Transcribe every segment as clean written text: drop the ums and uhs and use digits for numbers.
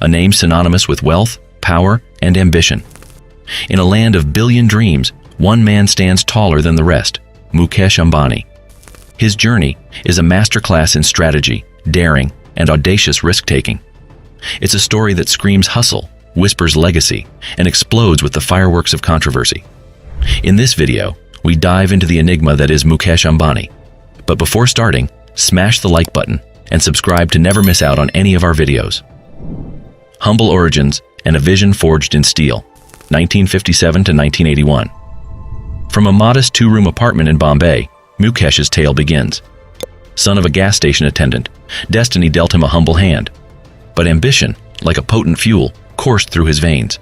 a name synonymous with wealth, power, and ambition. In a land of billion dreams, one man stands taller than the rest, Mukesh Ambani. His journey is a masterclass in strategy, daring, and audacious risk-taking. It's a story that screams hustle, whispers legacy, and explodes with the fireworks of controversy. In this video, we dive into the enigma that is Mukesh Ambani. But before starting, smash the like button and subscribe to never miss out on any of our videos. Humble origins and a vision forged in steel, 1957 to 1981. From a modest two-room apartment in Bombay, Mukesh's tale begins. Son of a gas station attendant, destiny dealt him a humble hand. But ambition, like a potent fuel, coursed through his veins.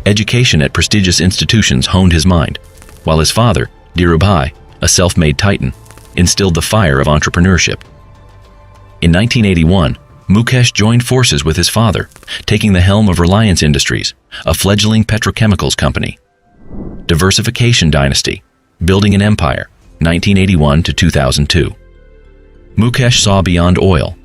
Education at prestigious institutions honed his mind, while his father, Dhirubhai, a self-made titan, instilled the fire of entrepreneurship. In 1981, Mukesh joined forces with his father, taking the helm of Reliance Industries, a fledgling petrochemicals company. Diversification dynasty, building an empire, 1981 to 2002. Mukesh saw beyond oil.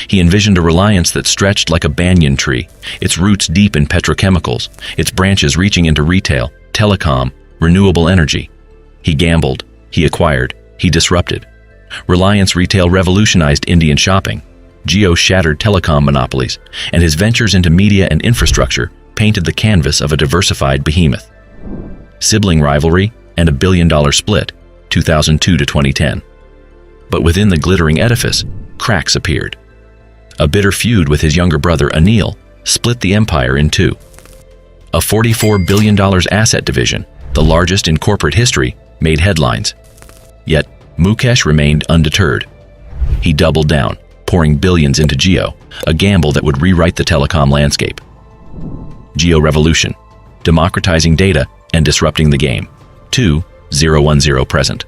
He envisioned a Reliance that stretched like a banyan tree, its roots deep in petrochemicals, its branches reaching into retail, telecom, renewable energy. He gambled, he acquired, he disrupted. Reliance Retail revolutionized Indian shopping. Jio shattered telecom monopolies, and his ventures into media and infrastructure painted the canvas of a diversified behemoth. Sibling rivalry and a billion-dollar split, 2002 to 2010. But within the glittering edifice, cracks appeared. A bitter feud with his younger brother Anil split the empire in two. A $44 billion asset division, the largest in corporate history, made headlines. Yet, Mukesh remained undeterred. He doubled down, pouring billions into Jio, a gamble that would rewrite the telecom landscape. Jio Revolution, democratizing data and disrupting the game, 2010 present.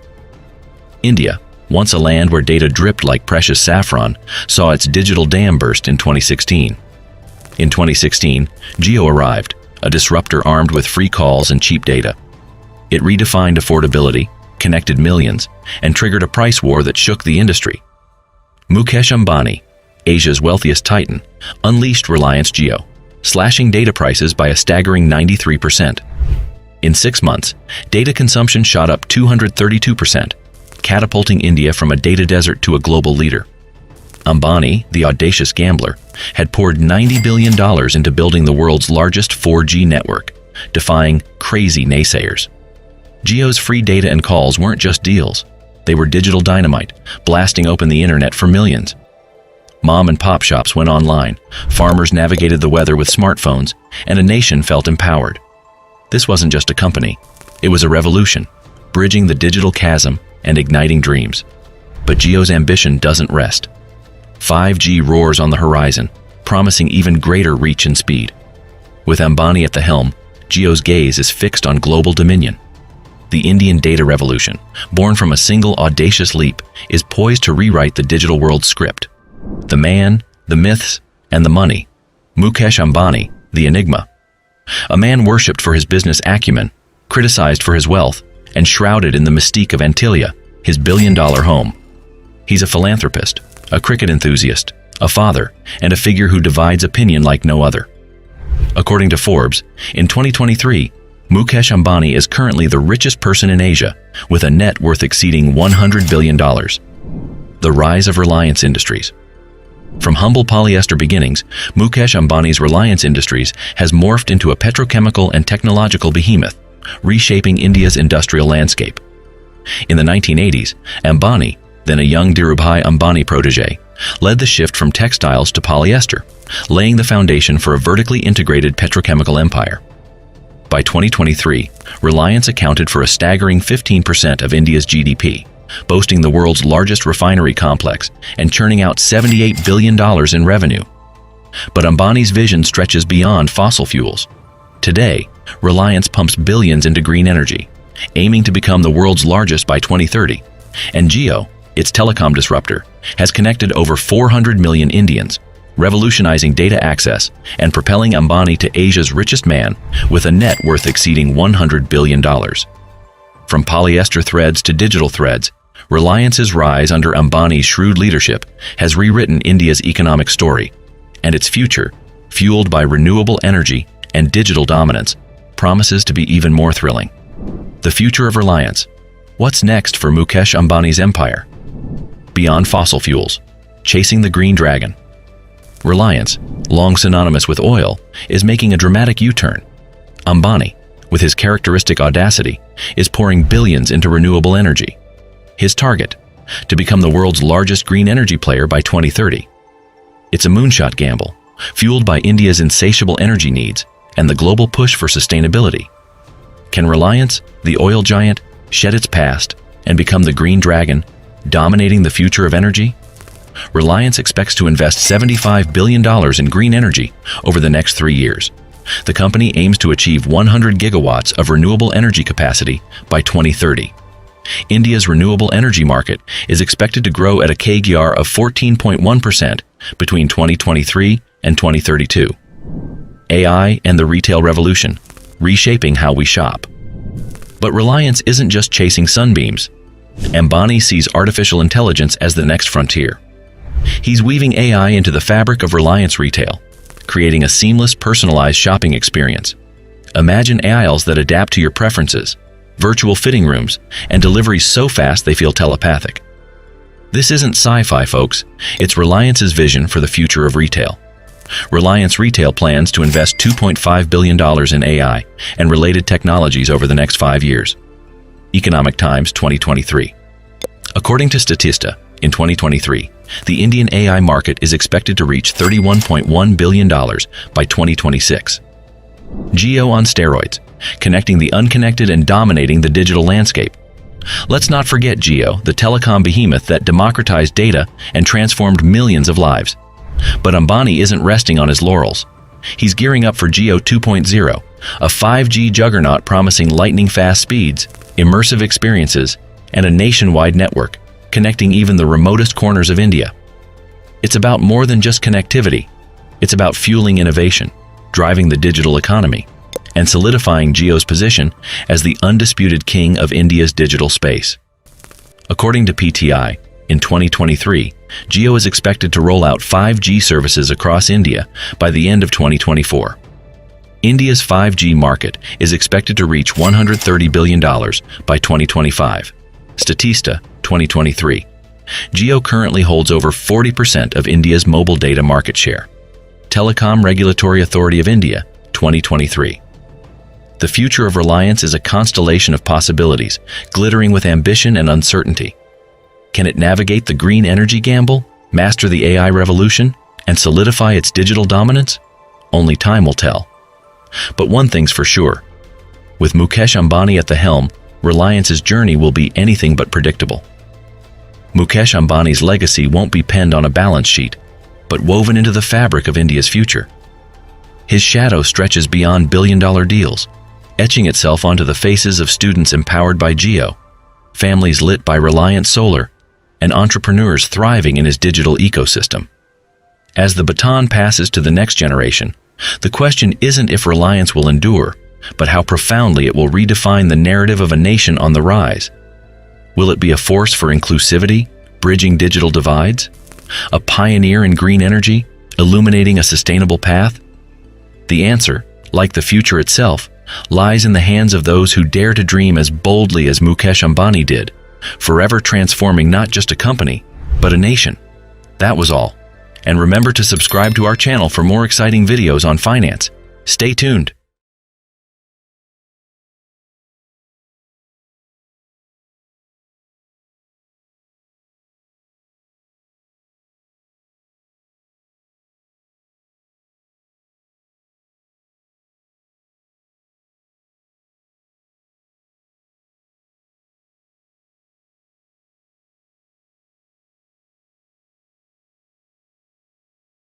India, once a land where data dripped like precious saffron, saw its digital dam burst in 2016. In 2016, Jio arrived, a disruptor armed with free calls and cheap data. It redefined affordability, connected millions, and triggered a price war that shook the industry. Mukesh Ambani, Asia's wealthiest titan, unleashed Reliance Jio, slashing data prices by a staggering 93%. In 6 months, data consumption shot up 232%, catapulting India from a data desert to a global leader. Ambani, the audacious gambler, had poured $90 billion into building the world's largest 4G network, defying crazy naysayers. Jio's free data and calls weren't just deals. They were digital dynamite, blasting open the internet for millions. Mom and pop shops went online, farmers navigated the weather with smartphones, and a nation felt empowered. This wasn't just a company, it was a revolution, bridging the digital chasm and igniting dreams. But Jio's ambition doesn't rest. 5G roars on the horizon, promising even greater reach and speed. With Ambani at the helm, Jio's gaze is fixed on global dominion. The Indian data revolution, born from a single audacious leap, is poised to rewrite the digital world's script. The man, the myths, and the money. Mukesh Ambani, the enigma. A man worshipped for his business acumen, criticized for his wealth, and shrouded in the mystique of Antilia, his billion-dollar home. He's a philanthropist, a cricket enthusiast, a father, and a figure who divides opinion like no other. According to Forbes, in 2023, Mukesh Ambani is currently the richest person in Asia, with a net worth exceeding $100 billion. The rise of Reliance Industries. From humble polyester beginnings, Mukesh Ambani's Reliance Industries has morphed into a petrochemical and technological behemoth, reshaping India's industrial landscape. In the 1980s, Ambani, then a young Dhirubhai Ambani protege, led the shift from textiles to polyester, laying the foundation for a vertically integrated petrochemical empire. By 2023, Reliance accounted for a staggering 15% of India's GDP, boasting the world's largest refinery complex and churning out $78 billion in revenue. But Ambani's vision stretches beyond fossil fuels. Today, Reliance pumps billions into green energy, aiming to become the world's largest by 2030, and Jio, its telecom disruptor, has connected over 400 million Indians, revolutionizing data access and propelling Ambani to Asia's richest man with a net worth exceeding $100 billion. From polyester threads to digital threads, Reliance's rise under Ambani's shrewd leadership has rewritten India's economic story, and its future, fueled by renewable energy and digital dominance, promises to be even more thrilling. The future of Reliance. What's next for Mukesh Ambani's empire? Beyond fossil fuels, chasing the green dragon. Reliance, long synonymous with oil, is making a dramatic U-turn. Ambani, with his characteristic audacity, is pouring billions into renewable energy. His target, to become the world's largest green energy player by 2030. It's a moonshot gamble, fueled by India's insatiable energy needs and the global push for sustainability. Can Reliance, the oil giant, shed its past and become the green dragon, dominating the future of energy? Reliance expects to invest $75 billion in green energy over the next 3 years. The company aims to achieve 100 gigawatts of renewable energy capacity by 2030. India's renewable energy market is expected to grow at a CAGR of 14.1% between 2023 and 2032. AI and the retail revolution, reshaping how we shop. But Reliance isn't just chasing sunbeams. Ambani sees artificial intelligence as the next frontier. He's weaving AI into the fabric of Reliance retail, creating a seamless, personalized shopping experience. Imagine aisles that adapt to your preferences, virtual fitting rooms, and deliveries so fast they feel telepathic. This isn't sci-fi, folks. It's Reliance's vision for the future of retail. Reliance Retail plans to invest $2.5 billion in AI and related technologies over the next 5 years. Economic Times 2023. According to Statista, in 2023, the Indian AI market is expected to reach $31.1 billion by 2026. Geo on steroids, connecting the unconnected and dominating the digital landscape. Let's not forget Geo, the telecom behemoth that democratized data and transformed millions of lives. But Ambani isn't resting on his laurels. He's gearing up for Geo 2.0, a 5G juggernaut promising lightning-fast speeds, immersive experiences, and a nationwide network, connecting even the remotest corners of India. It's about more than just connectivity. It's about fueling innovation, driving the digital economy, and solidifying Geo's position as the undisputed king of India's digital space. According to PTI, in 2023, Geo is expected to roll out 5G services across India by the end of 2024. India's 5G market is expected to reach $130 billion by 2025. Statista, 2023. Geo currently holds over 40% of India's mobile data market share. Telecom Regulatory Authority of India, 2023. The future of Reliance is a constellation of possibilities, glittering with ambition and uncertainty. Can it navigate the green energy gamble, master the AI revolution, and solidify its digital dominance? Only time will tell. But one thing's for sure. With Mukesh Ambani at the helm, Reliance's journey will be anything but predictable. Mukesh Ambani's legacy won't be penned on a balance sheet, but woven into the fabric of India's future. His shadow stretches beyond billion-dollar deals, etching itself onto the faces of students empowered by Geo, families lit by Reliance Solar, and entrepreneurs thriving in his digital ecosystem. As the baton passes to the next generation, the question isn't if Reliance will endure, but how profoundly it will redefine the narrative of a nation on the rise. Will it be a force for inclusivity, bridging digital divides? A pioneer in green energy, illuminating a sustainable path? The answer, like the future itself, lies in the hands of those who dare to dream as boldly as Mukesh Ambani did, forever transforming not just a company, but a nation. That was all. And remember to subscribe to our channel for more exciting videos on finance. Stay tuned.